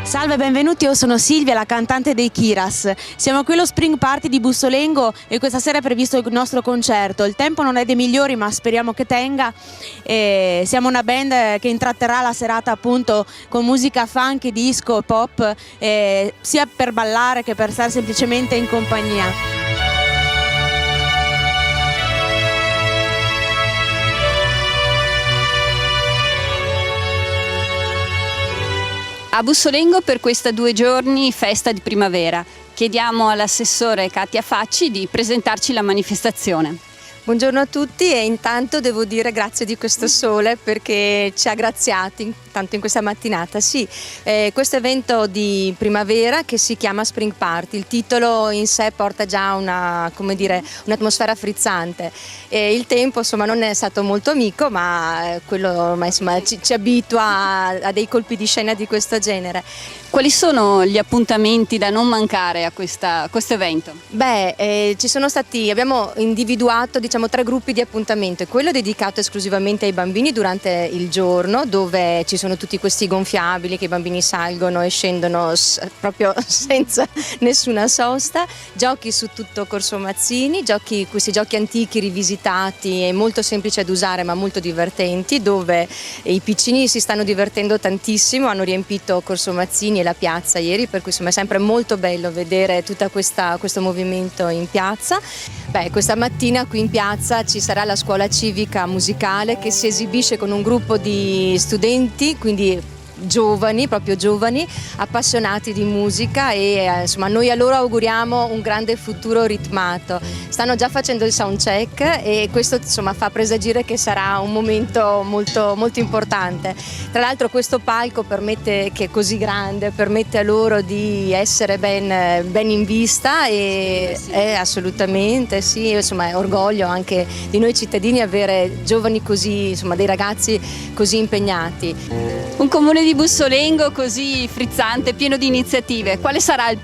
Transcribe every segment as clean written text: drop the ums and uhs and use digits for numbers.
Salve, benvenuti, io sono Silvia, la cantante dei Kiras. Siamo qui allo Spring Party di Bussolengo e questa sera è previsto il nostro concerto. Il tempo non è dei migliori, ma speriamo che tenga. Siamo una band che intratterrà la serata appunto con musica funk, disco, pop, sia per ballare che per stare semplicemente in compagnia. A Bussolengo per questa 2 giorni festa di primavera. Chiediamo all'assessore Katia Facci di presentarci la manifestazione. Buongiorno a tutti e intanto devo dire grazie di questo sole perché ci ha graziati tanto in questa mattinata. Sì, questo evento di primavera che si chiama Spring Party, il titolo in sé porta già un'atmosfera frizzante. Il tempo insomma non è stato molto amico, ma quello ormai insomma ci abitua a dei colpi di scena di questo genere. Quali sono gli appuntamenti da non mancare a questo evento? Abbiamo individuato 3 gruppi di appuntamento, quello dedicato esclusivamente ai bambini durante il giorno, dove ci sono tutti questi gonfiabili che i bambini salgono e scendono proprio senza nessuna sosta, giochi su tutto Corso Mazzini, questi giochi antichi rivisitati e molto semplici ad usare ma molto divertenti, dove i piccini si stanno divertendo tantissimo, hanno riempito Corso Mazzini e la piazza ieri, per cui insomma è sempre molto bello vedere tutto questo movimento in piazza. Questa mattina qui in piazza ci sarà la scuola civica musicale che si esibisce con un gruppo di studenti, quindi proprio giovani, appassionati di musica e insomma noi a loro auguriamo un grande futuro ritmato. Stanno già facendo il sound check e questo insomma fa presagire che sarà un momento molto, molto importante. Tra l'altro questo palco che è così grande permette a loro di essere ben in vista e sì. È assolutamente sì, insomma è orgoglio anche di noi cittadini avere giovani così, insomma dei ragazzi così impegnati. Un comune di Bussolengo così frizzante, pieno di iniziative. Quale sarà la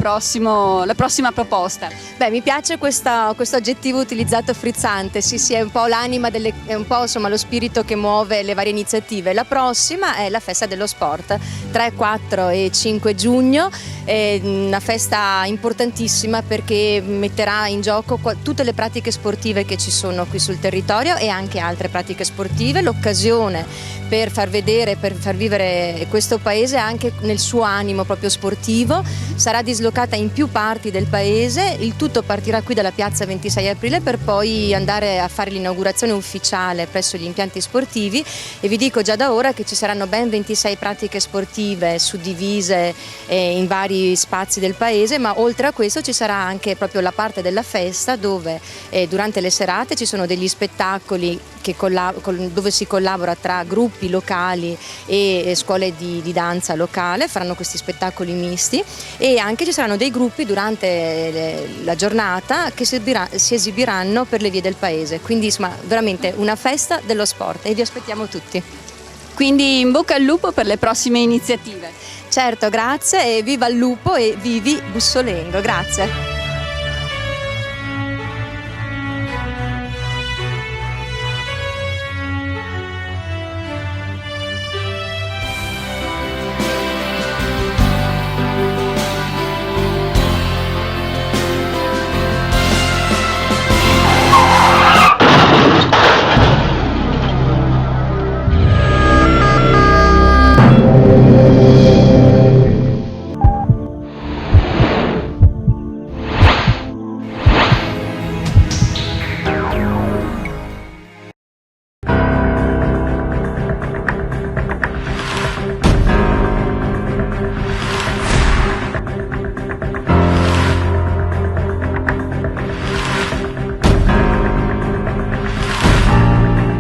prossima proposta? Mi piace questo aggettivo utilizzato, frizzante. Sì, è un po' l'anima è un po' insomma lo spirito che muove le varie iniziative. La prossima è la festa dello sport, 3, 4 e 5 giugno. È una festa importantissima perché metterà in gioco tutte le pratiche sportive che ci sono qui sul territorio e anche altre pratiche sportive, l'occasione per far vedere, per far vivere questo paese anche nel suo animo proprio sportivo. Sarà dislocata in più parti del paese, il tutto partirà qui dalla piazza 26 aprile per poi andare a fare l'inaugurazione ufficiale presso gli impianti sportivi e vi dico già da ora che ci saranno ben 26 pratiche sportive suddivise in vari spazi del paese, ma oltre a questo ci sarà anche proprio la parte della festa dove durante le serate ci sono degli spettacoli dove si collabora tra gruppi locali e scuole di danza locale, faranno questi spettacoli misti e anche ci saranno dei gruppi durante la giornata che si esibiranno per le vie del paese, quindi insomma veramente una festa dello sport e vi aspettiamo tutti. Quindi in bocca al lupo per le prossime iniziative. Certo, grazie e viva il lupo e vivi Bussolengo, grazie.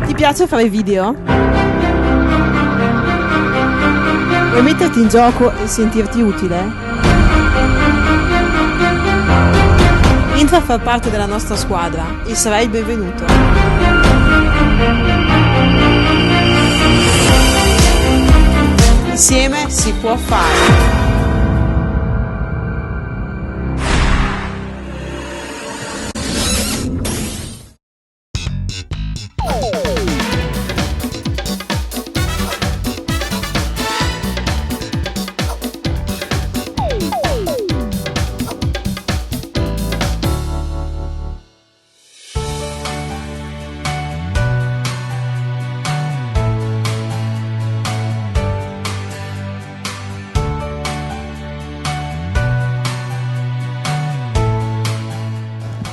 Ti piace fare video? Vuoi metterti in gioco e sentirti utile? Entra a far parte della nostra squadra e sarai il benvenuto. Insieme si può fare.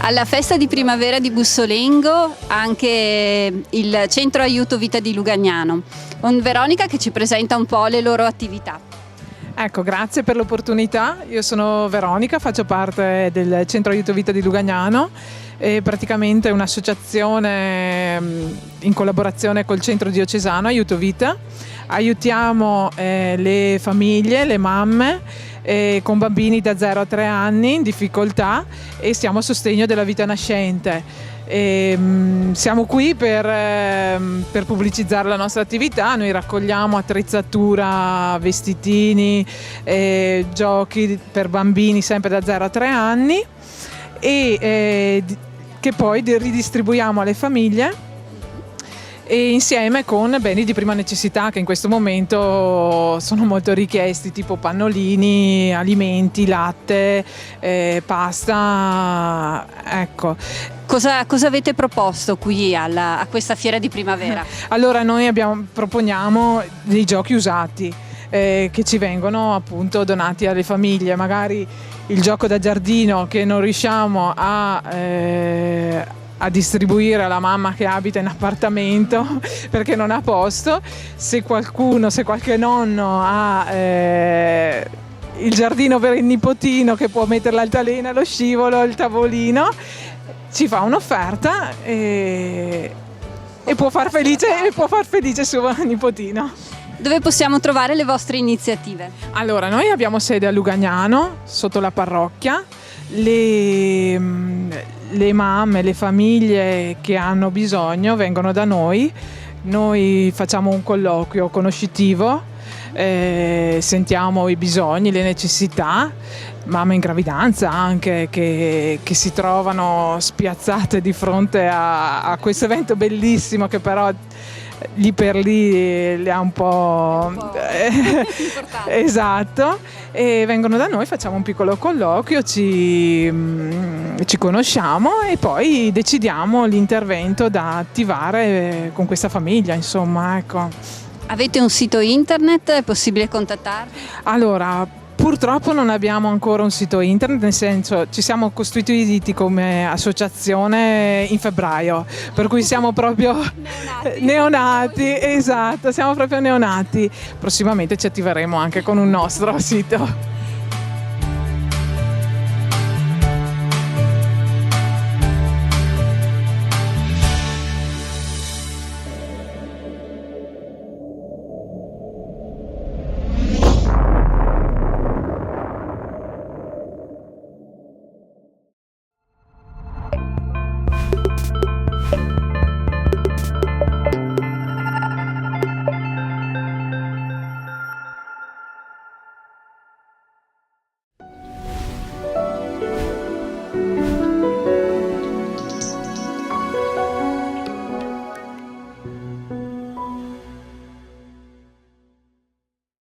Alla festa di primavera di Bussolengo anche il Centro Aiuto Vita di Lugagnano. Con Veronica che ci presenta un po' le loro attività. Ecco, grazie per l'opportunità. Io sono Veronica, faccio parte del Centro Aiuto Vita di Lugagnano. È praticamente un'associazione in collaborazione col Centro Diocesano Aiuto Vita. Aiutiamo le famiglie, le mamme con bambini da 0 a 3 anni in difficoltà e siamo a sostegno della vita nascente. Siamo qui per pubblicizzare la nostra attività. Noi raccogliamo attrezzatura, vestitini, giochi per bambini sempre da 0 a 3 anni e che poi ridistribuiamo alle famiglie e insieme con beni di prima necessità che in questo momento sono molto richiesti, tipo pannolini, alimenti, latte, pasta, ecco. Cosa avete proposto qui a questa fiera di primavera? Allora noi proponiamo dei giochi usati che ci vengono appunto donati alle famiglie, magari il gioco da giardino che non riusciamo a distribuire alla mamma che abita in appartamento perché non ha posto. Se qualche nonno ha il giardino per il nipotino che può mettere l'altalena, lo scivolo, il tavolino, ci fa un'offerta e può far felice suo nipotino. Dove possiamo trovare le vostre iniziative? Allora, noi abbiamo sede a Lugagnano, sotto la parrocchia. Le mamme, le famiglie che hanno bisogno vengono da noi. Noi facciamo un colloquio conoscitivo, sentiamo i bisogni, le necessità, mamme in gravidanza anche che si trovano spiazzate di fronte a questo evento bellissimo che però lì per lì le ha un po' esatto, e vengono da noi, facciamo un piccolo colloquio, ci conosciamo e poi decidiamo l'intervento da attivare con questa famiglia, insomma, ecco. Avete un sito internet? È possibile contattarvi? Allora, purtroppo non abbiamo ancora un sito internet, nel senso ci siamo costituiti come associazione in febbraio, per cui siamo proprio neonati, esatto, siamo proprio neonati. Prossimamente ci attiveremo anche con un nostro sito.